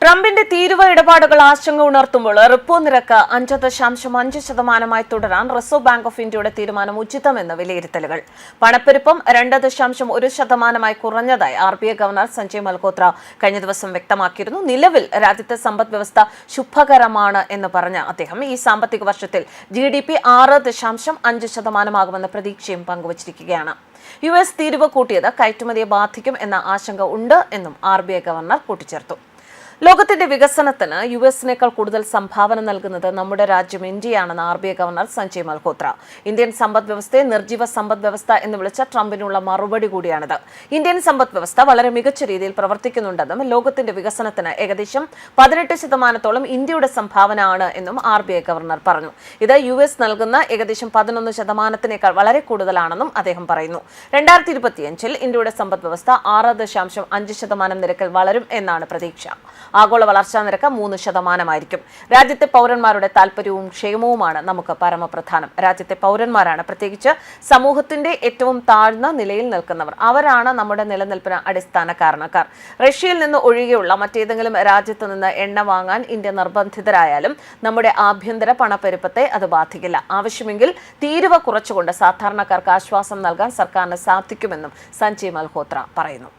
ട്രംപിന്റെ തീരുവ ഇടപാടുകൾ ആശങ്ക ഉണർത്തുമ്പോൾ റിപ്പോ നിരക്ക് 5.5% തുടരാൻ റിസർവ് ബാങ്ക് ഓഫ് ഇന്ത്യയുടെ തീരുമാനം ഉചിതമെന്ന് വിലയിരുത്തലുകൾ. പണപ്പെരുപ്പം 2.1% കുറഞ്ഞതായി RBI ഗവർണർ സഞ്ജയ് മൽഹോത്ര കഴിഞ്ഞ ദിവസം വ്യക്തമാക്കിയിരുന്നു. നിലവിൽ രാജ്യത്തെ സമ്പദ് വ്യവസ്ഥ ശുഭകരമാണ് എന്ന് പറഞ്ഞ അദ്ദേഹം ഈ സാമ്പത്തിക വർഷത്തിൽ GDP 6.5% പ്രതീക്ഷയും പങ്കുവച്ചിരിക്കുകയാണ്. US തീരുവ കൂട്ടിയത് കയറ്റുമതിയെ ബാധിക്കും എന്ന ആശങ്ക ഉണ്ട് എന്നും RBI ഗവർണർ കൂട്ടിച്ചേർത്തു. ലോകത്തിന്റെ വികസനത്തിന് യുഎസിനേക്കാൾ കൂടുതൽ സംഭാവന നൽകുന്നത് നമ്മുടെ രാജ്യം ഇന്ത്യയാണെന്ന് RBI governor Sanjay Malhotra. Indian സമ്പദ് വ്യവസ്ഥയെ നിർജ്ജീവ സമ്പദ് വ്യവസ്ഥ എന്ന് വിളിച്ച ട്രംപിനുള്ള മറുപടി കൂടിയാണിത്. ഇന്ത്യൻ സമ്പദ് വ്യവസ്ഥ വളരെ മികച്ച രീതിയിൽ പ്രവർത്തിക്കുന്നുണ്ടെന്നും ലോകത്തിന്റെ വികസനത്തിന് ഏകദേശം 18% ഇന്ത്യയുടെ സംഭാവന ആണ് എന്നും RBI ഗവർണർ പറഞ്ഞു. ഇത് US നൽകുന്ന ഏകദേശം 11%-നേക്കാൾ വളരെ കൂടുതലാണെന്നും അദ്ദേഹം പറയുന്നു. 2025-ൽ ഇന്ത്യയുടെ സമ്പദ് വ്യവസ്ഥ 6.5% നിരക്കിൽ വളരും എന്നാണ് പ്രതീക്ഷ. ആഗോള വളർച്ചാ നിരക്ക് 3% രാജ്യത്തെ പൗരന്മാരുടെ താൽപര്യവും ക്ഷേമവുമാണ് നമുക്ക് പരമപ്രധാനം. രാജ്യത്തെ പൗരന്മാരാണ്, പ്രത്യേകിച്ച് സമൂഹത്തിന്റെ ഏറ്റവും താഴ്ന്ന നിലയിൽ നിൽക്കുന്നവർ. അവരാണ് നമ്മുടെ നിലനിൽപ്പിന് അടിസ്ഥാന കാരണക്കാർ. റഷ്യയിൽ നിന്ന് ഒഴികെയുള്ള മറ്റേതെങ്കിലും രാജ്യത്ത് നിന്ന് എണ്ണ വാങ്ങാൻ ഇന്ത്യ നിർബന്ധിതരായാലും നമ്മുടെ ആഭ്യന്തര പണപ്പെരുപ്പത്തെ അത് ബാധിക്കില്ല. ആവശ്യമെങ്കിൽ തീരുവ കുറച്ചുകൊണ്ട് സാധാരണക്കാർക്ക് ആശ്വാസം നൽകാൻ സർക്കാരിന് സാധിക്കുമെന്നും സഞ്ജയ് മൽഹോത്ര പറയുന്നു.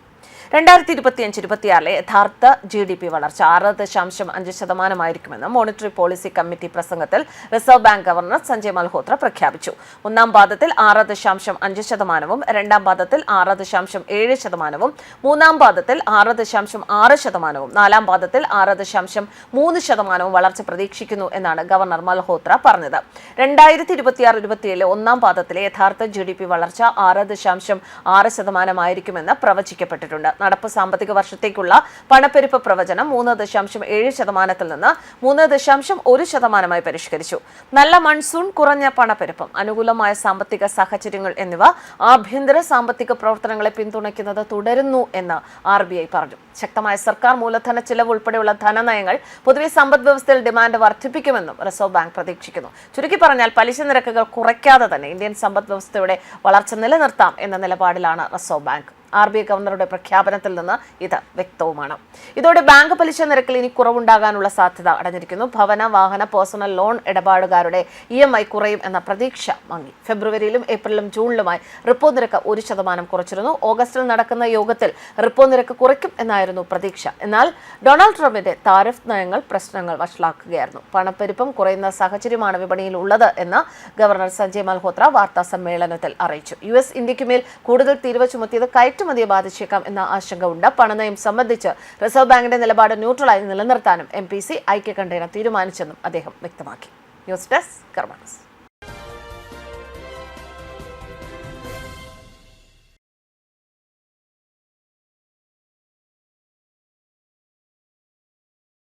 2025-26 യഥാർത്ഥ GDP വളർച്ച 6.5% മോണിറ്ററി പോളിസി കമ്മിറ്റി പ്രസംഗത്തിൽ reserve bank governor Sanjay Malhotra പ്രഖ്യാപിച്ചു. ഒന്നാം പാദത്തിൽ 6.5%, രണ്ടാം പാദത്തിൽ 6.7%, മൂന്നാം പാദത്തിൽ 6.6%, നാലാം പാദത്തിൽ 6.3% വളർച്ച പ്രതീക്ഷിക്കുന്നു എന്നാണ് ഗവർണർ മൽഹോത്ര പറഞ്ഞത്. 2026-27 ഒന്നാം പാദത്തിലെ യഥാർത്ഥ GDP വളർച്ച 6.6% പ്രവചിക്കപ്പെട്ടിട്ടുണ്ട്. നടപ്പ് സാമ്പത്തിക വർഷത്തേക്കുള്ള പണപ്പെരുപ്പ പ്രവചനം 3.7%-ൽ നിന്ന് 3.1% പരിഷ്കരിച്ചു. നല്ല മൺസൂൺ, കുറഞ്ഞ പണപ്പെരുപ്പം, അനുകൂലമായ സാമ്പത്തിക സാഹചര്യങ്ങൾ എന്നിവ ആഭ്യന്തര സാമ്പത്തിക പ്രവർത്തനങ്ങളെ പിന്തുണയ്ക്കുന്നത് തുടരുന്നു എന്ന് RBI പറഞ്ഞു. ശക്തമായ സർക്കാർ മൂലധന ചിലവ് ഉൾപ്പെടെയുള്ള ധനനയങ്ങൾ പൊതുവെ സമ്പദ് വ്യവസ്ഥയിൽ ഡിമാൻഡ് വർദ്ധിപ്പിക്കുമെന്നും റിസർവ് ബാങ്ക് പ്രതീക്ഷിക്കുന്നു. ചുരുക്കി പറഞ്ഞാൽ പലിശ നിരക്കുകൾ കുറയ്ക്കാതെ തന്നെ ഇന്ത്യൻ സമ്പദ് വ്യവസ്ഥയുടെ വളർച്ച നിലനിർത്താം എന്ന നിലപാടിലാണ് റിസർവ് ബാങ്ക്. RBI ഗവർണറുടെ പ്രഖ്യാപനത്തിൽ നിന്ന് ഇത് വ്യക്തവുമാണ്. ഇതോടെ ബാങ്ക് പലിശ നിരക്കിൽ ഇനി കുറവുണ്ടാകാനുള്ള സാധ്യത അടഞ്ഞിരിക്കുന്നു. ഭവന, വാഹന, പേഴ്സണൽ ലോൺ ഇടപാടുകാരുടെ EMI കുറയും എന്ന പ്രതീക്ഷ മങ്ങി. ഫെബ്രുവരിയിലും ഏപ്രിലും ജൂണിലുമായി റിപ്പോ നിരക്ക് 1% കുറച്ചിരുന്നു. ഓഗസ്റ്റിൽ നടക്കുന്ന യോഗത്തിൽ റിപ്പോ നിരക്ക് കുറയ്ക്കും എന്നായിരുന്നു പ്രതീക്ഷ. എന്നാൽ ഡൊണാൾഡ് ട്രംപിന്റെ താരിഫ് നയങ്ങൾ പ്രശ്നങ്ങൾ വഷളാക്കുകയായിരുന്നു. പണപ്പെരുപ്പം കുറയുന്ന സാഹചര്യമാണ് വിപണിയിൽ ഉള്ളത് എന്ന് ഗവർണർ സഞ്ജയ് മൽഹോത്ര വാർത്താ സമ്മേളനത്തിൽ അറിയിച്ചു. US ഇന്ത്യക്കുമേൽ കൂടുതൽ തീരുവ ചുമത്തിയത് കയറ്റുമതിയെ ബാധിച്ചേക്കാം എന്ന ആശങ്ക ഉണ്ട്. പണനയം സംബന്ധിച്ച് റിസർവ് ബാങ്കിന്റെ നിലപാട് ന്യൂട്രലായി നിലനിർത്താനും MPC ഐക്യകണ്ഠേന തീരുമാനിച്ചെന്നും അദ്ദേഹം വ്യക്തമാക്കി. ന്യൂസ് ഡെസ്ക് കർമ്മ ന്യൂസ്.